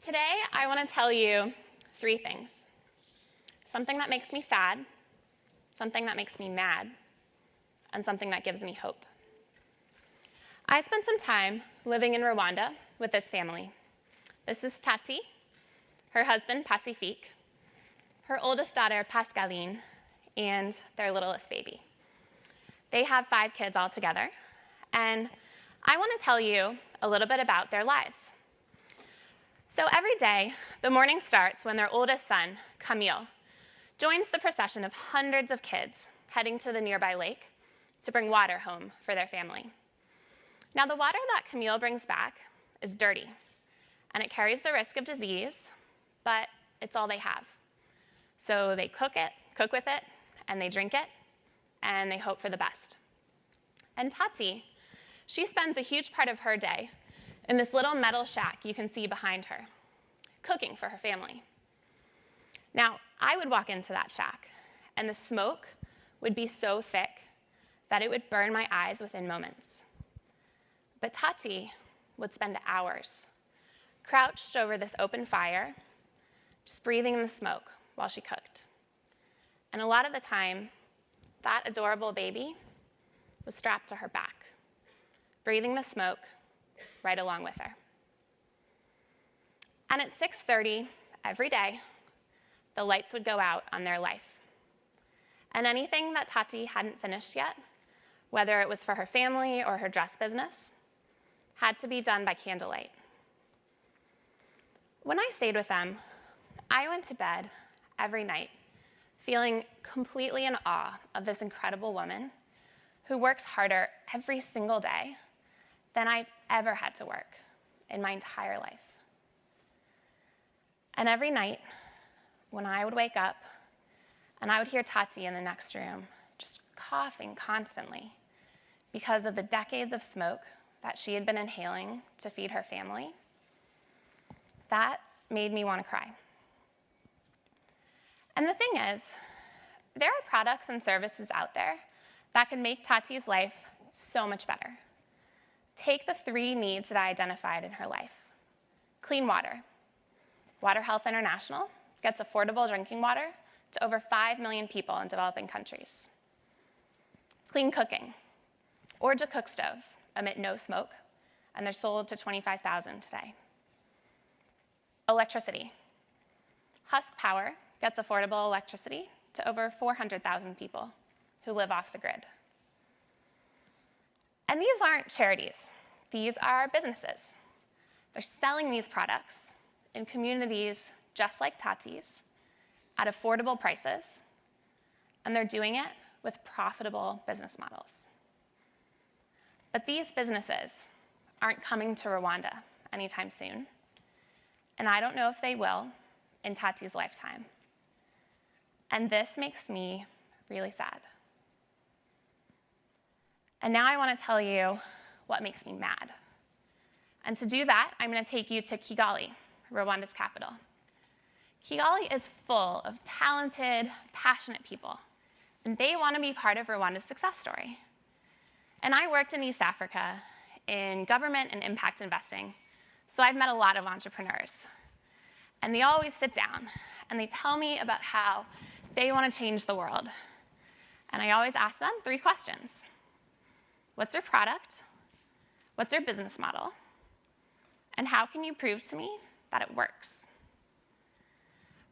Today, I want to tell you 3 things. Something that makes me sad, something that makes me mad, and something that gives me hope. I spent some time living in Rwanda with this family. This is Tati, her husband, Pacifique, her oldest daughter, Pascaline, and their littlest baby. They have 5 kids altogether, and I want to tell you a little bit about their lives. So every day, the morning starts when their oldest son, Camille, joins the procession of hundreds of kids heading to the nearby lake to bring water home for their family. Now, the water that Camille brings back is dirty, and it carries the risk of disease, but it's all they have. So they cook with it, and they drink it, and they hope for the best. And Tati, she spends a huge part of her day in this little metal shack you can see behind her, cooking for her family. Now, I would walk into that shack, and the smoke would be so thick that it would burn my eyes within moments. But Tati would spend hours crouched over this open fire, just breathing in the smoke while she cooked. And a lot of the time, that adorable baby was strapped to her back, breathing the smoke right along with her. And at 6:30 every day, the lights would go out on their life. And anything that Tati hadn't finished yet, whether it was for her family or her dress business, had to be done by candlelight. When I stayed with them, I went to bed every night feeling completely in awe of this incredible woman who works harder every single day than I've ever had to work in my entire life. And every night, when I would wake up and I would hear Tati in the next room just coughing constantly because of the decades of smoke that she had been inhaling to feed her family, that made me want to cry. And the thing is, there are products and services out there that can make Tati's life so much better. Take the 3 needs that I identified in her life. Clean water. Water Health International gets affordable drinking water to over 5 million people in developing countries. Clean cooking. Orja cook stoves emit no smoke, and they're sold to 25,000 today. Electricity. Husk Power gets affordable electricity to over 400,000 people who live off the grid. And these aren't charities. These are businesses. They're selling these products in communities just like Tati's at affordable prices, and they're doing it with profitable business models. But these businesses aren't coming to Rwanda anytime soon, and I don't know if they will in Tati's lifetime. And this makes me really sad. And now I want to tell you what makes me mad. And to do that, I'm going to take you to Kigali, Rwanda's capital. Kigali is full of talented, passionate people, and they want to be part of Rwanda's success story. And I worked in East Africa in government and impact investing, so I've met a lot of entrepreneurs. And they always sit down, and they tell me about how they want to change the world. And I always ask them 3 questions. What's your product? What's your business model? And how can you prove to me that it works?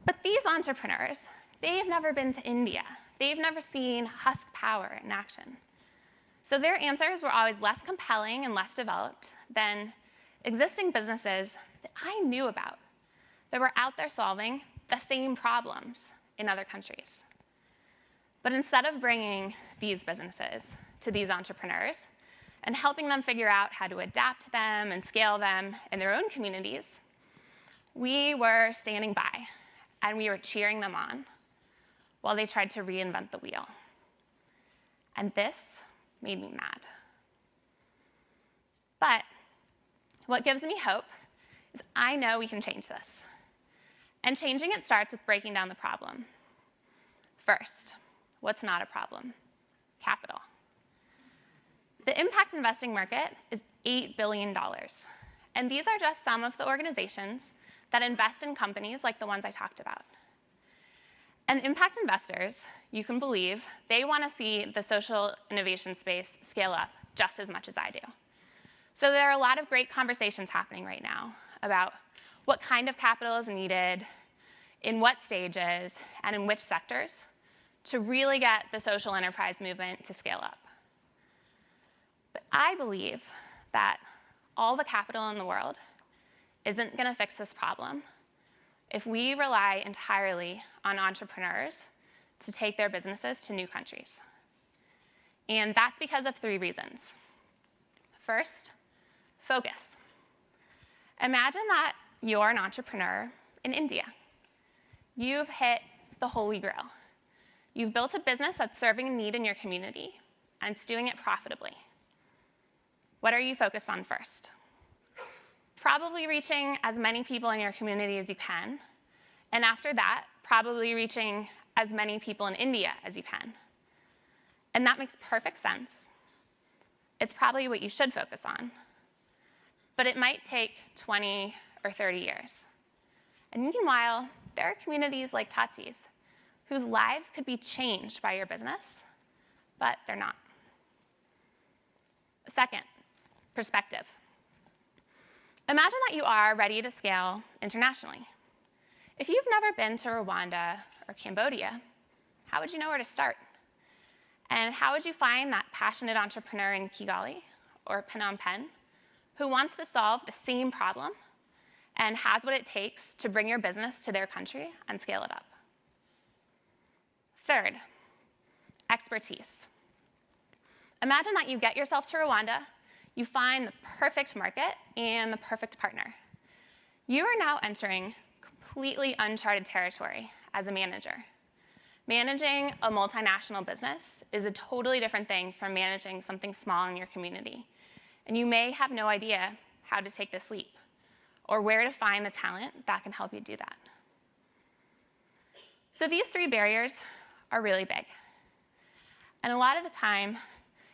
But these entrepreneurs, they've never been to India. They've never seen Husk Power in action. So their answers were always less compelling and less developed than existing businesses that I knew about that were out there solving the same problems in other countries. But instead of bringing these businesses to these entrepreneurs and helping them figure out how to adapt them and scale them in their own communities, we were standing by and we were cheering them on while they tried to reinvent the wheel. And this made me mad. But what gives me hope is I know we can change this. And changing it starts with breaking down the problem. First, what's not a problem? Capital. The impact investing market is $8 billion. And these are just some of the organizations that invest in companies like the ones I talked about. And impact investors, you can believe, they want to see the social innovation space scale up just as much as I do. So there are a lot of great conversations happening right now about what kind of capital is needed, in what stages, and in which sectors to really get the social enterprise movement to scale up. But I believe that all the capital in the world isn't going to fix this problem if we rely entirely on entrepreneurs to take their businesses to new countries. And that's because of 3 reasons. First, focus. Imagine that you're an entrepreneur in India. You've hit the holy grail. You've built a business that's serving a need in your community, and it's doing it profitably. What are you focused on first? Probably reaching as many people in your community as you can, and after that, probably reaching as many people in India as you can. And that makes perfect sense. It's probably what you should focus on. But it might take 20 or 30 years. And meanwhile, there are communities like Tati's whose lives could be changed by your business, but they're not. Second, perspective. Imagine that you are ready to scale internationally. If you've never been to Rwanda or Cambodia, how would you know where to start? And how would you find that passionate entrepreneur in Kigali or Phnom Penh who wants to solve the same problem and has what it takes to bring your business to their country and scale it up? Third, expertise. Imagine that you get yourself to Rwanda, you find the perfect market and the perfect partner. You are now entering completely uncharted territory as a manager. Managing a multinational business is a totally different thing from managing something small in your community. And you may have no idea how to take this leap or where to find the talent that can help you do that. So these 3 barriers are really big. And a lot of the time,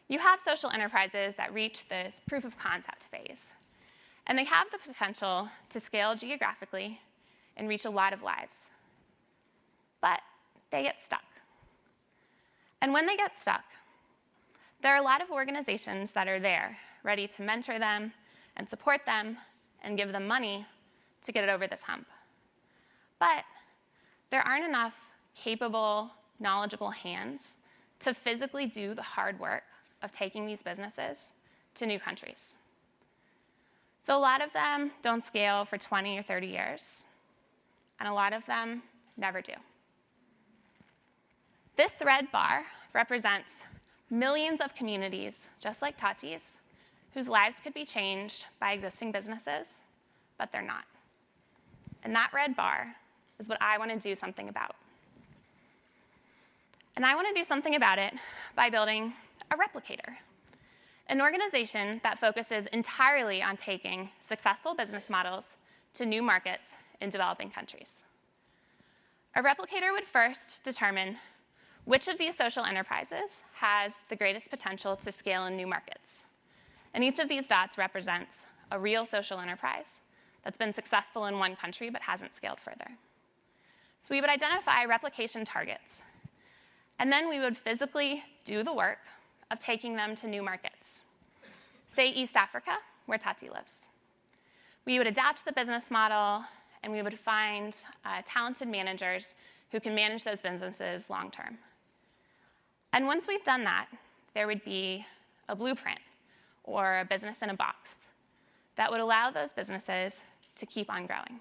you have social enterprises that reach this proof of concept phase. And they have the potential to scale geographically and reach a lot of lives. But they get stuck. And when they get stuck, there are a lot of organizations that are there, ready to mentor them and support them and give them money to get it over this hump. But there aren't enough capable, knowledgeable hands to physically do the hard work of taking these businesses to new countries. So a lot of them don't scale for 20 or 30 years, and a lot of them never do. This red bar represents millions of communities, just like Tati's, whose lives could be changed by existing businesses, but they're not. And that red bar is what I want to do something about. And I want to do something about it by building a replicator, an organization that focuses entirely on taking successful business models to new markets in developing countries. A replicator would first determine which of these social enterprises has the greatest potential to scale in new markets. And each of these dots represents a real social enterprise that's been successful in one country but hasn't scaled further. So we would identify replication targets, and then we would physically do the work of taking them to new markets. Say East Africa, where Tati lives. We would adapt the business model, and we would find talented managers who can manage those businesses long term. And once we've done that, there would be a blueprint or a business in a box that would allow those businesses to keep on growing,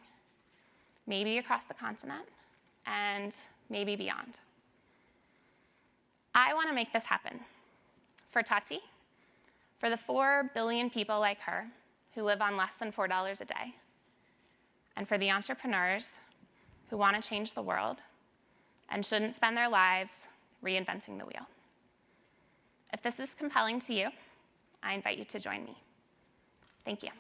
maybe across the continent and maybe beyond. I want to make this happen for Tati, for the 4 billion people like her who live on less than $4 a day, and for the entrepreneurs who want to change the world and shouldn't spend their lives reinventing the wheel. If this is compelling to you, I invite you to join me. Thank you.